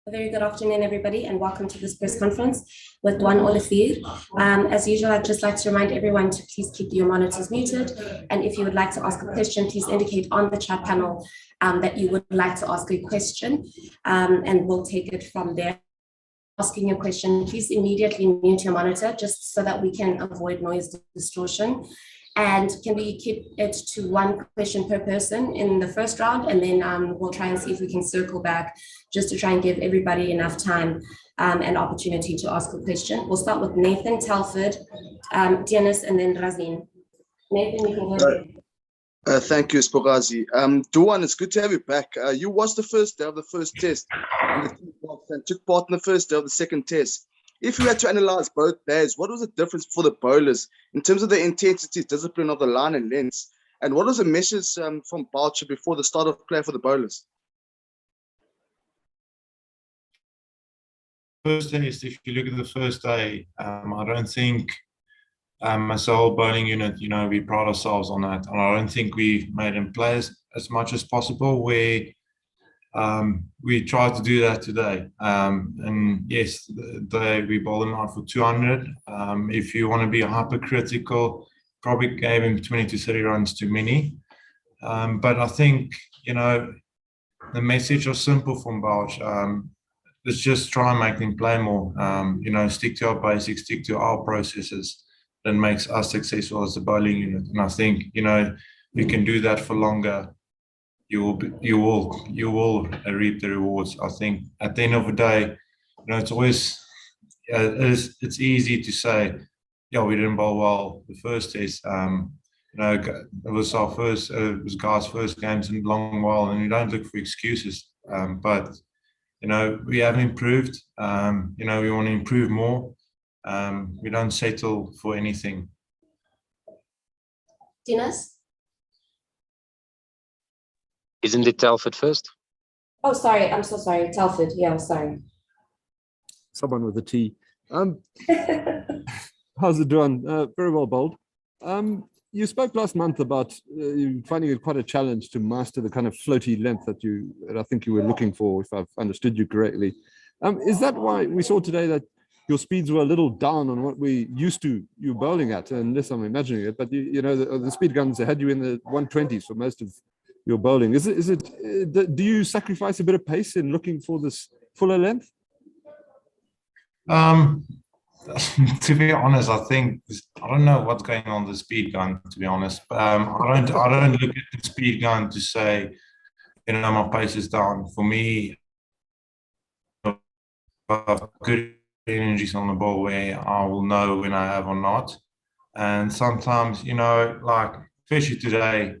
A very good afternoon, everybody, and welcome to this press conference with Duanne Olivier. As usual, I'd just like to remind everyone to please keep your monitors muted. And if you would like to ask a question, please indicate on the chat panel that you would like to ask a question, and we'll take it from there. Asking your question, please immediately mute your monitor just so that we can avoid noise distortion. And can we keep it to one question per person in the first round? And then we'll try and see if we can circle back just to try and give everybody enough time and opportunity to ask a question. We'll start with Nathan, Telford, Dennis, and then Razin. Nathan, you can go ahead. Thank you, Spogazi. Duanne, it's good to have you back. You watched the first day of the first test and took part in the first day of the second test. If you had to analyze both days, what was the difference for the bowlers in terms of the intensity, discipline of the line and lengths? And what was the message from Boucher before the start of play for the bowlers? First test, if you look at the first day, I don't think as a whole bowling unit, we pride ourselves on that. And I don't think we made them play as much as possible. We tried to do that today. And yes, we bowled him out for 200. If you want to be hypercritical, probably gave him 20 to 30 runs too many. But I think, the message was simple from Boucher. Let's just try and make them play more. Stick to our basics, stick to our processes. That makes us successful as a bowling unit. And I think, you can do that for longer. You will reap the rewards. I think at the end of the day, it's always it's easy to say, yeah, we didn't bowl well the first test. It was our first, it was guys' first games in a long while, and you don't look for excuses. But we have improved. We want to improve more. We don't settle for anything. Dennis? Isn't it Telford first? Oh, sorry. I'm so sorry. Telford. Yeah, sorry. Someone with a T. How's it doing? Very well bowled. You spoke last month about you finding it quite a challenge to master the kind of floaty length that I think you were looking for, if I've understood you correctly. Is that why we saw today that your speeds were a little down on what we used to you bowling at, unless I'm imagining it? But the speed guns had you in the 120s for most of your bowling. Is it? Do you sacrifice a bit of pace in looking for this fuller length? To be honest, I don't know what's going on the speed gun. To be honest, I don't look at the speed gun to say, my pace is down. For me, I have good energies on the ball where I will know when I have or not. And sometimes, like especially today,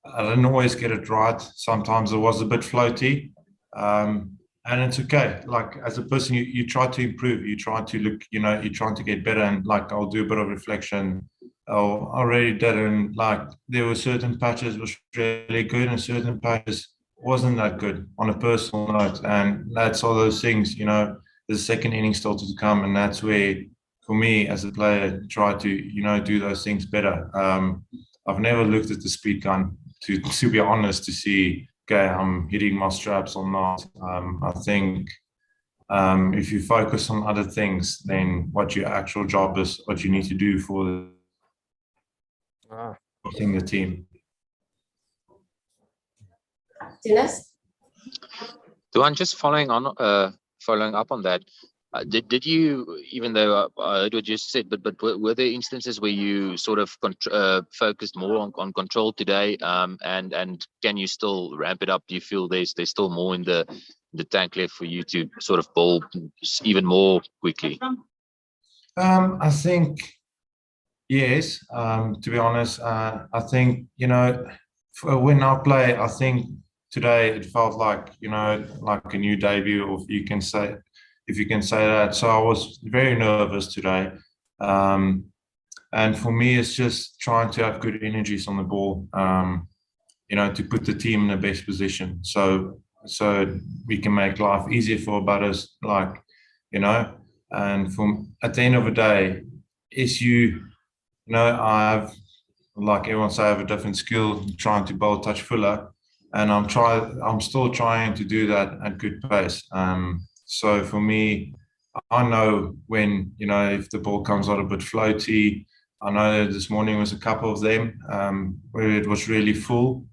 I didn't always get it right. Sometimes it was a bit floaty, and it's okay. Like as a person, you try to improve. You try to look. You're trying to get better. And like I'll do a bit of reflection. I already did, and like there were certain patches was really good, and certain patches wasn't that good on a personal note. And that's all those things. The second inning still to come, and that's where, for me as a player, try to do those things better. I've never looked at the speed gun to be honest, to see, okay, I'm hitting my straps or not. I think if you focus on other things, then what your actual job is, what you need to do for the team. Dennis? Duanne, just following up on that, did you, even though I heard what you said, but were there instances where you sort of focused more on control today, and can you still ramp it up? Do you feel there's still more in the tank left for you to sort of bowl even more quickly? I think yes. To be honest, I think when I play, I think today it felt like like a new debut, or if you can say that. So I was very nervous today. And for me, it's just trying to have good energies on the ball, to put the team in the best position. So we can make life easier for batters, and at the end of the day, I have, like everyone say, I have a different skill trying to bowl touch fuller. And I'm still trying to do that at good pace. So for me, I know when, if the ball comes out a bit floaty. I know that this morning was a couple of them where it was really full.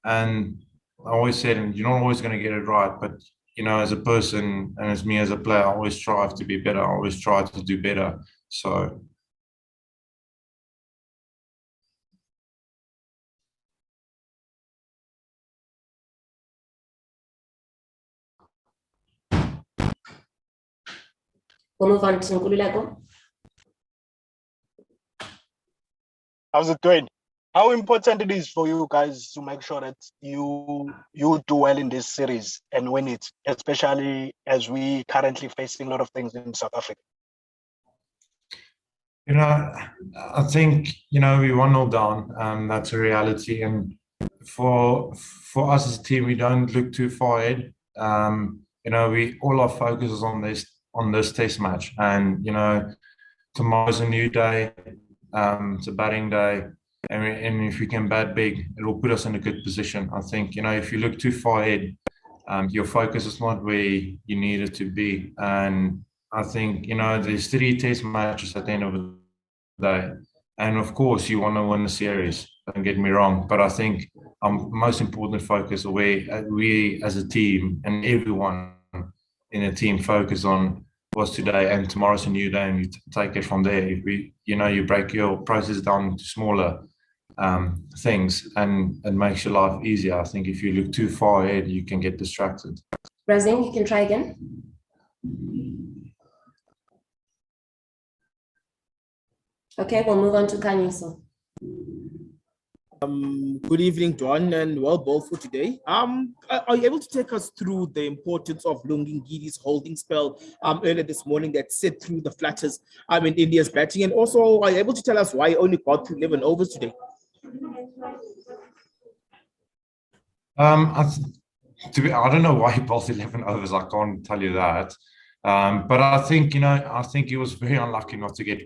And I always said, you're not always going to get it right, but, as a person and as me as a player, I always strive to be better. I always try to do better. So. We'll move on to Nkululeko. How's it going? How important it is for you guys to make sure that you do well in this series and win it, especially as we currently facing a lot of things in South Africa? I think, we 1-0 down. That's a reality. And for us as a team, we don't look too far ahead. All our focus is on this test match. And, tomorrow's a new day. It's a batting day. And if we can bat big, it will put us in a good position. I think, if you look too far ahead, your focus is not where you need it to be. And I think, there's 3 test matches at the end of the day. And of course, you want to win the series. Don't get me wrong. But I think most important focus, we as a team and everyone in a team focus on was today, and tomorrow's a new day, and you take it from there. If you break your process down to smaller things, and it makes your life easier. I think if you look too far ahead, you can get distracted. Razin, you can try again. Okay, we'll move on to Kanyiso. Good evening, Duanne, and well bowled for today. Are you able to take us through the importance of Lungingidi's holding spell earlier this morning that set through the flatters in India's batting? And also, are you able to tell us why he only got to 11 overs today? I don't know why he bowled 11 overs. I can't tell you that. But I think, he was very unlucky not to get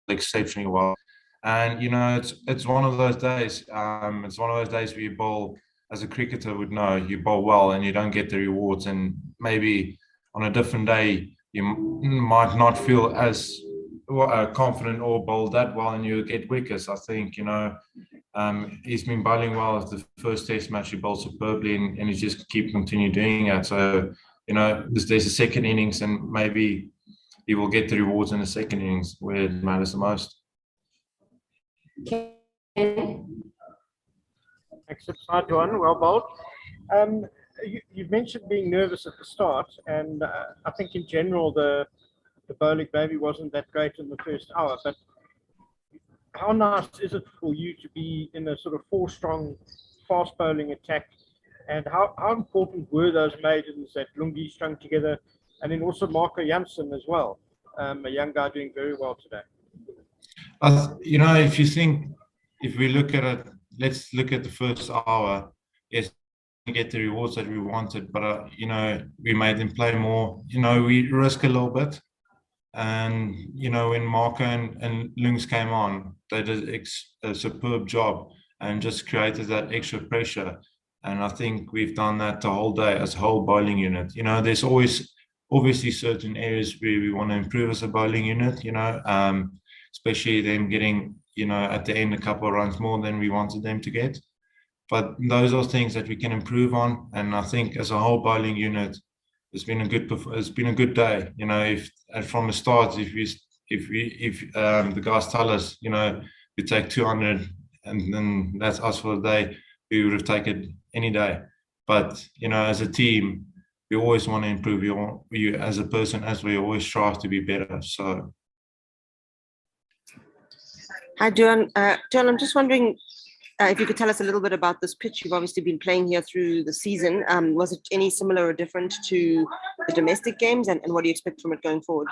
exceptionally well. And, it's one of those days. It's one of those days where you bowl, as a cricketer would know, you bowl well and you don't get the rewards. And maybe on a different day, you might not feel as confident or bowl that well and you get wickets. I think, he's been bowling well at the first test match. He bowled superbly and he just continue doing it. So, there's a second innings and maybe he will get the rewards in the second innings where it matters the most. Okay. Except side one, well bowled. You've mentioned being nervous at the start, and I think in general the bowling maybe wasn't that great in the first hour. But how nice is it for you to be in a sort of 4-strong, fast bowling attack? And how important were those maidens that Lungi strung together, and then also Marco Jansen as well, a young guy doing very well today? If we look at it, let's look at the first hour. Yes, we get the rewards that we wanted, but we made them play more. We risk a little bit, and when Marco and Lungs came on, they did a superb job and just created that extra pressure. And I think we've done that the whole day as a whole bowling unit. There's always obviously certain areas where we want to improve as a bowling unit. Especially them getting, at the end a couple of runs more than we wanted them to get. But those are things that we can improve on. And I think as a whole bowling unit, it's been a good day. If from the start, if the guys tell us, we take 200 and then that's us for the day, we would have taken it any day. But as a team, we always want to improve you as a person, as we always strive to be better. So. Hi, Duanne. John, I'm just wondering if you could tell us a little bit about this pitch. You've obviously been playing here through the season. Was it any similar or different to the domestic games, and what do you expect from it going forward?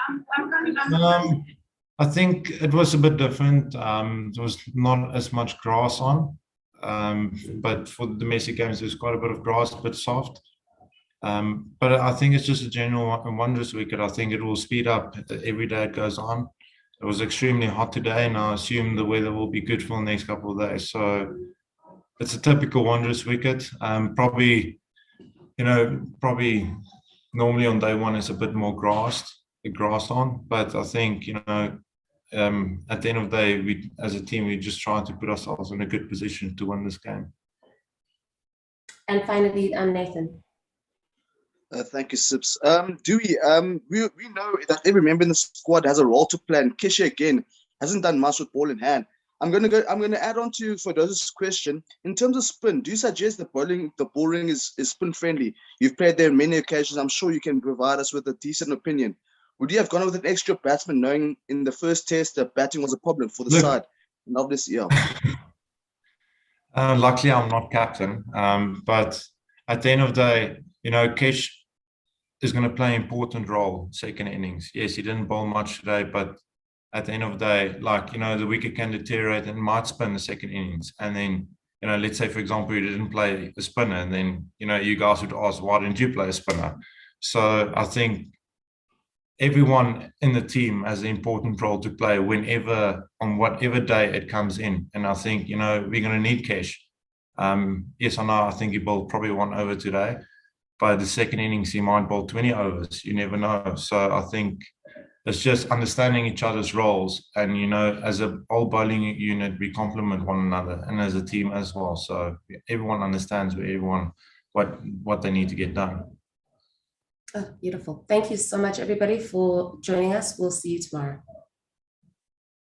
I think it was a bit different. There was not as much grass on, but for the domestic games, there's quite a bit of grass, a bit soft. But I think it's just a general wondrous wicket. I think it will speed up every day it goes on. It was extremely hot today, and I assume the weather will be good for the next couple of days. So it's a typical wondrous wicket. Probably normally on day one is a bit more grass on, but I think, you know, at the end of the day, we as a team, we just try to put ourselves in a good position to win this game. And finally, Nathan. Thank you, Sips. Dewey, we know that every member in the squad has a role to play, and Keshe again hasn't done much with ball in hand. I'm gonna add on to Ferdoza's question. In terms of spin, do you suggest the ball ring is spin friendly? You've played there on many occasions. I'm sure you can provide us with a decent opinion. Would you have gone with an extra batsman, knowing in the first test that batting was a problem for the side? And obviously, yeah. Luckily, I'm not captain, but at the end of the day, you know, Kesh is going to play an important role second innings. Yes, he didn't bowl much today, but at the end of the day, like, you know, the wicket can deteriorate and might spin the second innings. And then, you know, let's say, for example, you didn't play a spinner, and then, you know, you guys would ask, why didn't you play a spinner? So I think everyone in the team has an important role to play whenever, on whatever day it comes in. And I think, you know, we're going to need Kesh. Yes, I know, I think he bowled probably 1 over today. By the second innings, he might bowl 20 overs. You never know. So I think it's just understanding each other's roles. And, you know, as a whole bowling unit, we complement one another, and as a team as well. So everyone understands where everyone, what they need to get done. Oh, beautiful. Thank you so much, everybody, for joining us. We'll see you tomorrow.